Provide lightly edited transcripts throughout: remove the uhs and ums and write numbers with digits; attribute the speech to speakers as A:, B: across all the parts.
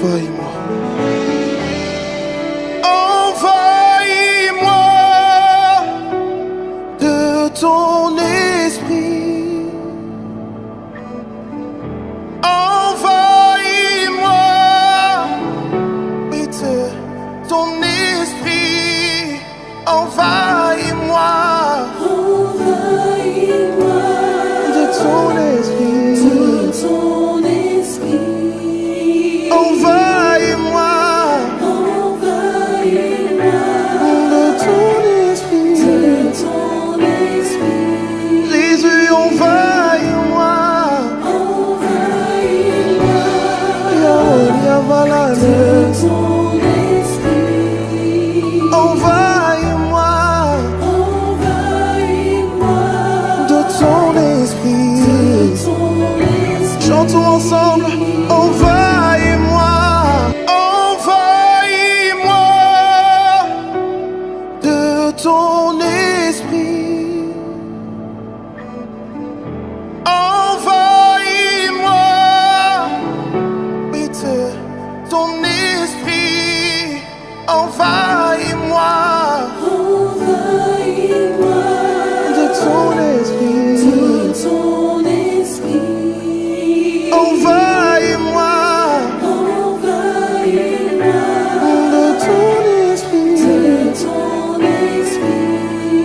A: envahis-moi. Envahis-moi de ton esprit. Envahis-moi, oui, de ton esprit. Envahis-moi.
B: Envahis-moi
A: De ton esprit.
B: de ton esprit.
A: Envahis-moi.
B: Envahis-moi
A: De ton esprit.
B: de ton esprit.
A: Jésus, envahis-moi.
B: Envahis-moi
A: Yaonia
B: de
A: Valade.
B: ton esprit.
A: Envahis-moi.
B: Envahis-moi
A: De ton esprit.
B: de ton esprit.
A: Chantons ensemble. Envahis-moi. Envahis-moi de ton esprit. Envahis-moi, oui, de ton esprit. Envahis-moi
B: Envahis-moi
A: de ton esprit.
B: de ton esprit.
A: Envahis-moi
B: Envahis-moi
A: de ton esprit.
B: de ton esprit.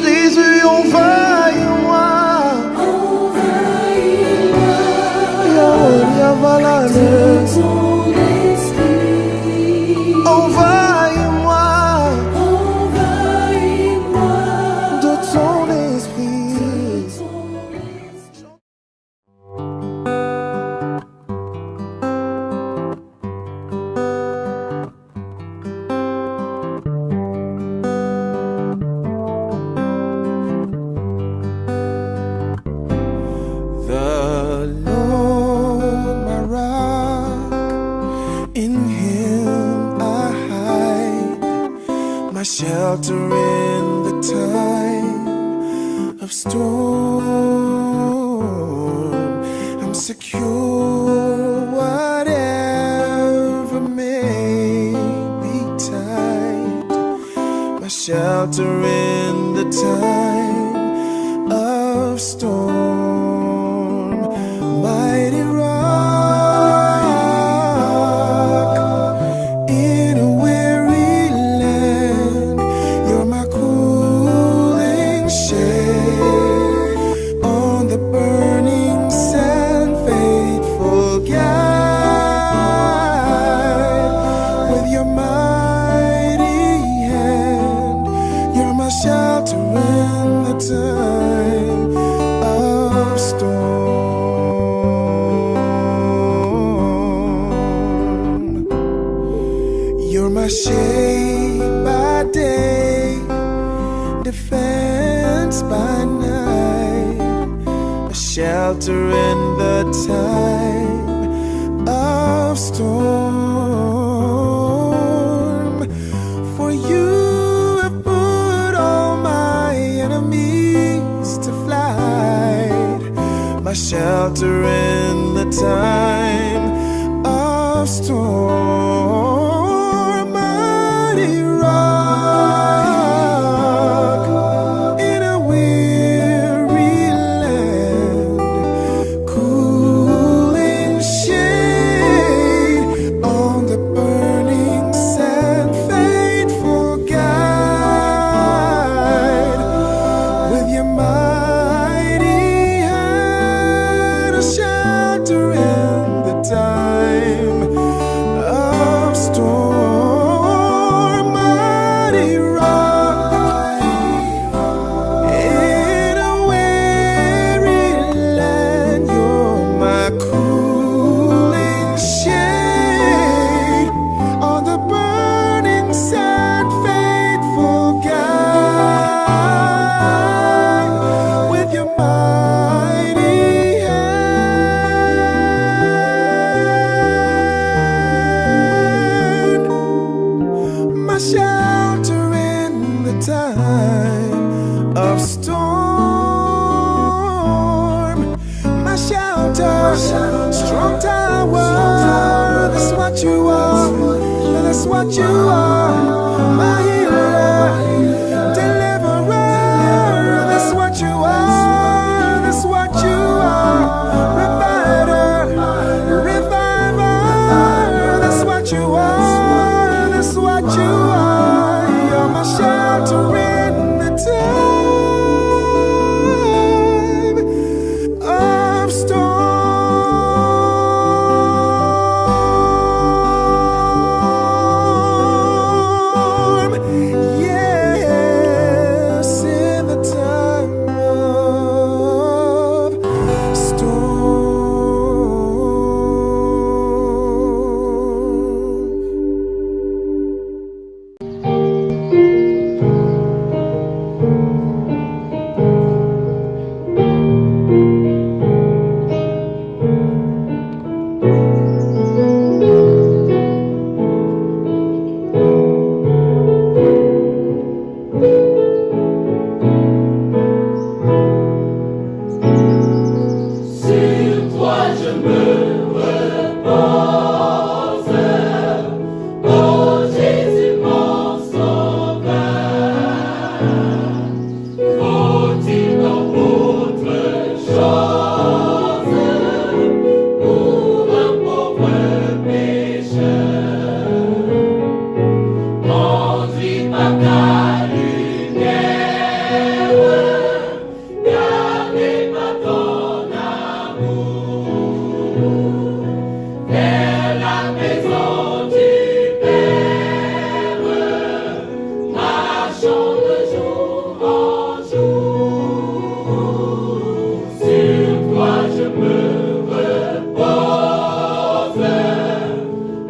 A: Jésus, envahis-moi.
B: Envahis-moi
A: Yaonia
B: de
A: Valade.
B: ton esprit.
A: Envahis-moi
B: Envahis-moi
A: de ton esprit. The Lord, my rock, in Him I hide, my shelter in the time of storm. I'm secure, whatever may betide, my shelter in the time of storm. Mighty rock in a weary land, you're my cooling shade on the burning sand, faithful guide. With your mighty hand, you're my shelter in the time of storm. You're my shade by day, defense by night, a shelter in the time of storm. For you have put all my enemies to flight, my shelter in the time of storm. Mighty rock in a weary land, cooling shade on the burning sand, faithful guide. With your mighty hand, a shelter in what you are. My healer, deliverer, that's what you are. That's what you are. Provider, reviver, that's what you are. That's what you are. You're my shelter in the time of storm. Yes, in the time of storm.
B: Sur toi je me repose, oh Jésus mon sauveur. Faut-il donc autre chose pour un pauvre pécheur? Conduit par ta lumière, gardé par ton amour, vers la maison du Père, marchons de jour en jour. Sur toi je me repose,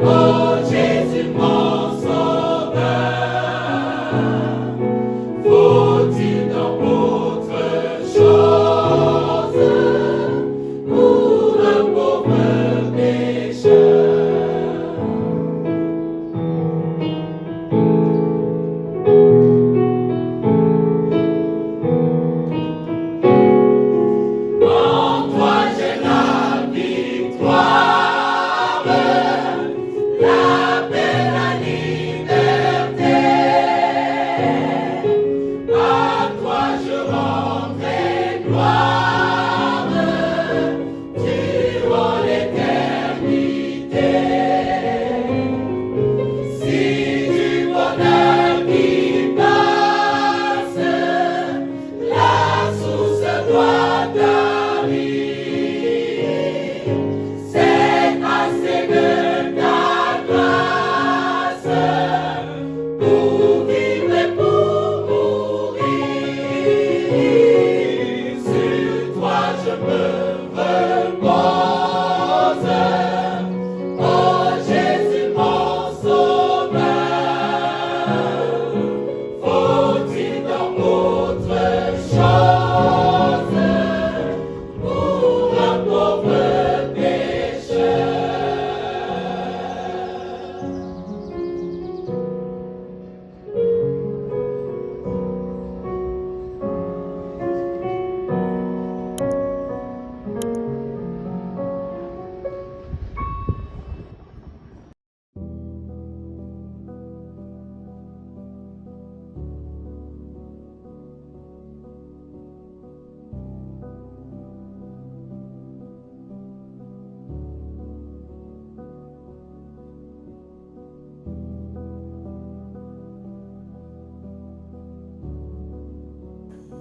B: oh Jésus mon sauveur. Faut-il donc autre chose pour un pauvre pécheur? En toi j'ai la victoire, la paix, la liberté. À toi je rendrai gloire durant l'éternité. Si du bonheur qui passe, la source doit tarir, c'est assez de ta grâce pour vivre et pour mourir. Sur toi je me repose, oh Jésus mon sauveur. Faut-il donc autre chose pour un pauvre pécheur?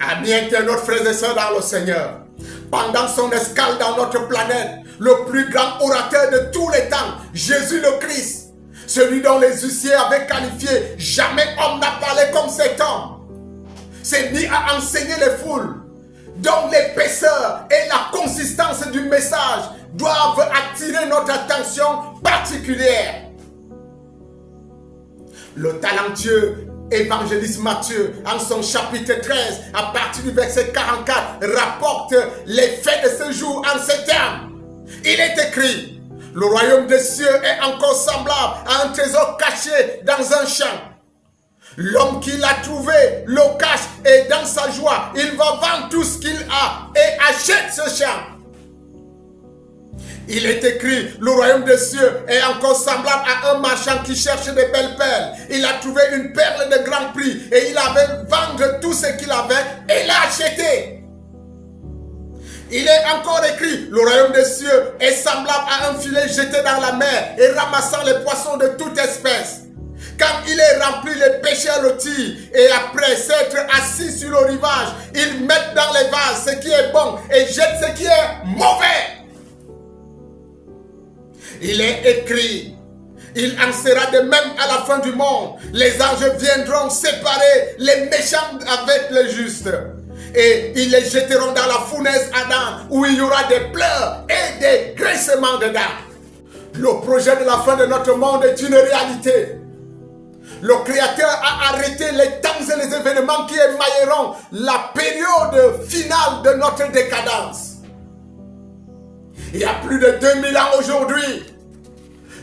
C: Amis internautes, frères et sœurs dans le Seigneur, pendant son escale dans notre planète, le plus grand orateur de tous les temps, Jésus le Christ, celui dont les huissiers avaient qualifié, jamais homme n'a parlé comme cet homme, s'est mis à enseigner les foules, dont l'épaisseur et la consistance du message doivent attirer notre attention particulière. Le talentueux évangéliste Matthieu, en son chapitre 13, à partir du verset 44, rapporte les faits de ce jour en ces termes. Il est écrit: le royaume des cieux est encore semblable à un trésor caché dans un champ. L'homme qui l'a trouvé le cache et dans sa joie, il va vendre tout ce qu'il a et achète ce champ. Il est écrit, le royaume des cieux est encore semblable à un marchand qui cherche de belles perles. Il a trouvé une perle de grand prix et il avait vendu tout ce qu'il avait et l'a acheté. Il est encore écrit, le royaume des cieux est semblable à un filet jeté dans la mer et ramassant les poissons de toute espèce. Quand il est rempli, les pêcheurs le tirent et après s'être assis sur le rivage, ils mettent dans les vases ce qui est bon et jettent ce qui est mauvais. Il est écrit, il en sera de même à la fin du monde. Les anges viendront séparer les méchants avec les justes. Et ils les jetteront dans la fournaise ardente où il y aura des pleurs et des grincements de dents. Le projet de la fin de notre monde est une réalité. Le Créateur a arrêté les temps et les événements qui émailleront la période finale de notre décadence. Il y a plus de 2000 ans aujourd'hui,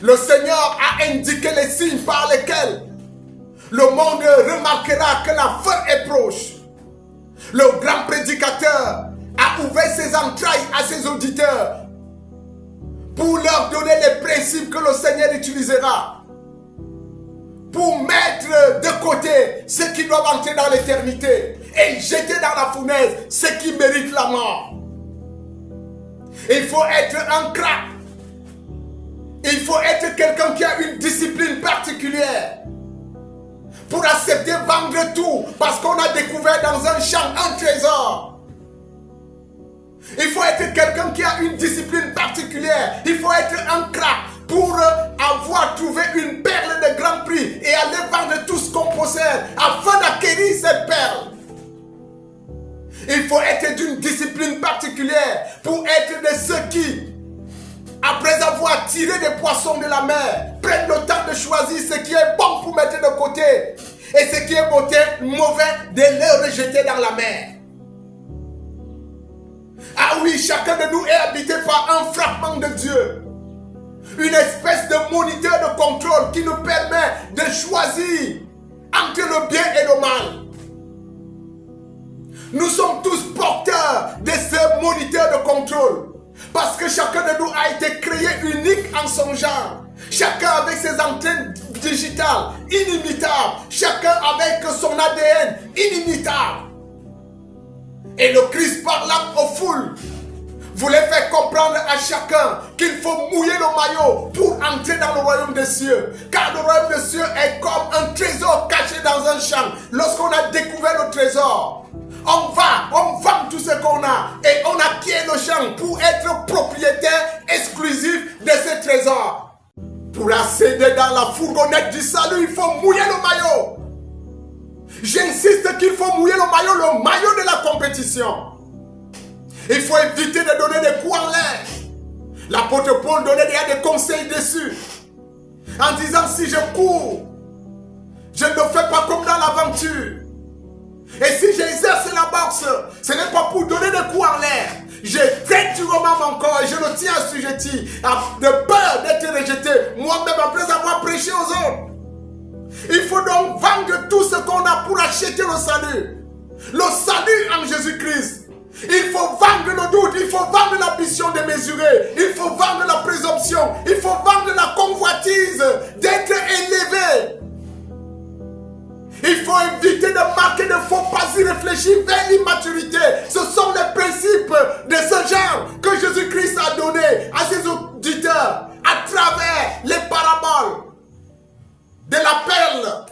C: le Seigneur a indiqué les signes par lesquels le monde remarquera que la fin est proche. Le grand prédicateur a ouvert ses entrailles à ses auditeurs pour leur donner les principes que le Seigneur utilisera pour mettre de côté ceux qui doivent entrer dans l'éternité et jeter dans la fournaise ceux qui méritent la mort. Il faut être un crack. Il faut être quelqu'un qui a une discipline particulière pour accepter vendre tout parce qu'on a découvert dans un champ un trésor. Il faut être quelqu'un qui a une discipline particulière. Il faut être un crack pour avoir trouvé une perle de grand prix et aller vendre tout ce qu'on possède afin d'acquérir cette perle. Il faut être d'une discipline particulière pour être de ceux qui, après avoir tiré des poissons de la mer, prennent le temps de choisir ce qui est bon pour mettre de côté et ce qui est mauvais de le rejeter dans la mer. Ah oui, chacun de nous est habité par un fragment de Dieu. Une espèce de moniteur de contrôle qui nous permet de choisir entre le bien et le mal. Nous sommes tous porteurs de ce moniteur de contrôle. Parce que chacun de nous a été créé unique en son genre. Chacun avec ses antennes digitales inimitables. Chacun avec son ADN inimitable. Et le Christ parlant aux foules voulait faire comprendre à chacun qu'il faut mouiller le maillot pour entrer dans le royaume des cieux. Car le royaume des cieux est comme un trésor caché dans un champ. Lorsqu'on a découvert le trésor, on vend tout ce qu'on a et on acquiert le champ pour être propriétaire exclusif de ce trésor. Pour accéder dans la fourgonnette du salut, il faut mouiller le maillot. J'insiste qu'il faut mouiller le maillot de la compétition. Il faut éviter de donner des coups en l'air. L'apôtre Paul donnait déjà des conseils dessus. En disant, si je cours, je ne le fais pas comme dans l'aventure. Et si j'exerce la boxe, ce n'est pas pour donner des coups en l'air. Je traite durement mon corps et je le tiens assujetti de peur d'être rejeté moi-même après avoir prêché aux autres. Il faut donc vendre tout ce qu'on a pour acheter le salut. Le salut en Jésus-Christ. Il faut vendre le doute, il faut vendre l'ambition démesurée, il faut vendre la présomption, il faut vendre la convoitise d'être élevé. Il faut éviter de marquer de faux pas irréfléchis vers l'immaturité. Ce sont les principes de ce genre que Jésus-Christ a donné à ses auditeurs à travers les paraboles de la perle,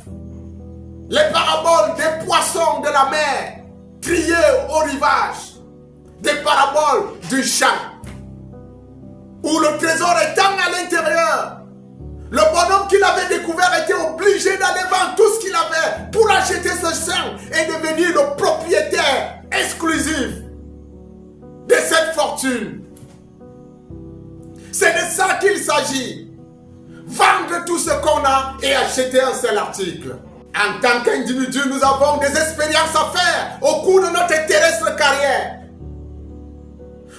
C: les paraboles des poissons de la mer triés au rivage, des paraboles du champ où le trésor étant à l'intérieur. Le bonhomme qu'il avait découvert était obligé d'aller vendre tout ce qu'il avait pour acheter ce champ et devenir le propriétaire exclusif de cette fortune. C'est de ça qu'il s'agit. Vendre tout ce qu'on a et acheter un seul article. En tant qu'individu, nous avons des expériences à faire au cours de notre terrestre carrière.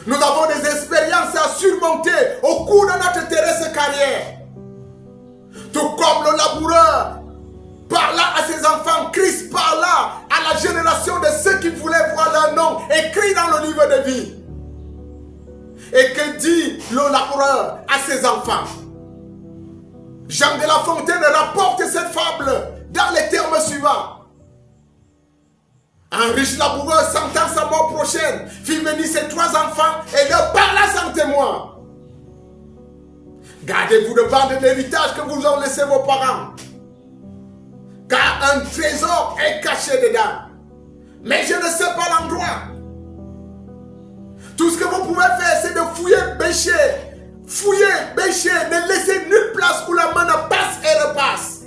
C: Nous avons des expériences à surmonter au cours de notre terrestre carrière. Tout comme le laboureur parla à ses enfants, Christ parla à la génération de ceux qui voulaient voir leur nom écrit dans le livre de vie. Et que dit le laboureur à ses enfants. Jean de La Fontaine rapporte cette fable dans les termes suivants. Un riche laboureur sentant sa mort prochaine fit venir ses 3 enfants et leur parla sans témoin. Gardez-vous de bande d'héritage que vous ont laissé vos parents, car un trésor est caché dedans. Mais je ne sais pas l'endroit. Tout ce que vous pouvez faire, c'est de fouiller, bêcher. Fouiller, bêcher, ne laissez nulle place où la main ne passe et repasse.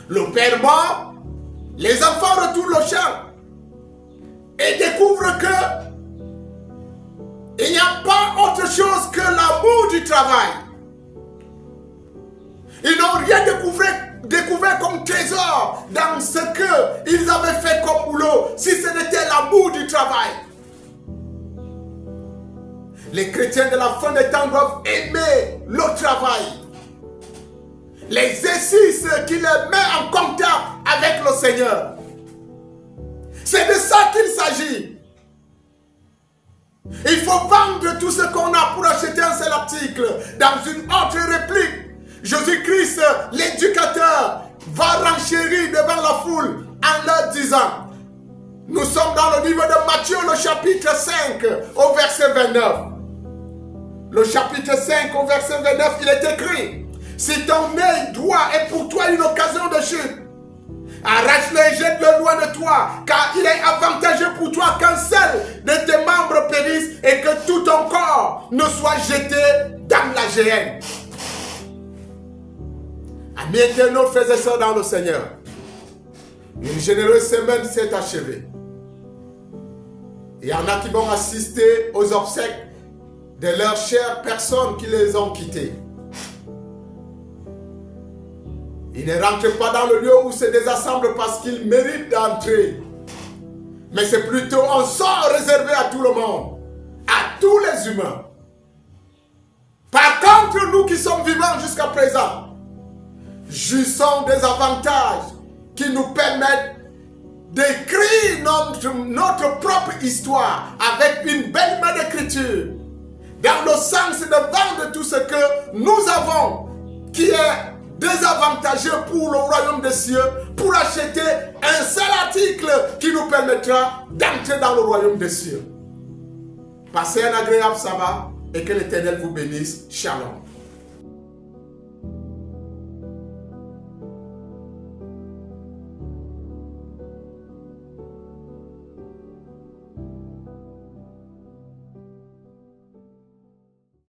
C: Le père mort, les enfants retournent au champ et découvrent que il n'y a pas autre chose que l'amour du travail. Ils n'ont rien découvert comme trésor dans ce qu'ils avaient fait comme boulot, si ce n'était l'amour du travail. Les chrétiens de la fin des temps doivent aimer le travail. L'exercice qui les met en contact avec le Seigneur. C'est de ça qu'il s'agit. Il faut vendre tout ce qu'on a pour acheter un seul article. Dans une autre réplique, Jésus-Christ, l'éducateur, va renchérir devant la foule en leur disant, nous sommes dans le livre de Matthieu, le chapitre 5, au verset 29. Le chapitre 5, au verset 29, il est écrit, si ton œil droit est pour toi une occasion de chute, arrache-le et jette-le loin de toi, car il est avantageux pour toi qu'un seul de tes membres périsse et que tout ton corps ne soit jeté dans la géhenne. Amis internautes, frères et sœurs dans le Seigneur, une généreuse semaine s'est achevée. Il y en a qui vont assister aux obsèques de leurs chères personnes qui les ont quittés. Ils ne rentrent pas dans le lieu où se désassemblent parce qu'ils méritent d'entrer. Mais c'est plutôt un sort réservé à tout le monde, à tous les humains. Par contre, nous qui sommes vivants jusqu'à présent, jouissons des avantages qui nous permettent d'écrire notre propre histoire avec une belle main d'écriture, dans le sens de vendre tout ce que nous avons, qui est désavantageux pour le royaume des cieux, pour acheter un seul article qui nous permettra d'entrer dans le royaume des cieux. Passez un agréable sabbat et que l'Éternel vous bénisse. Shalom.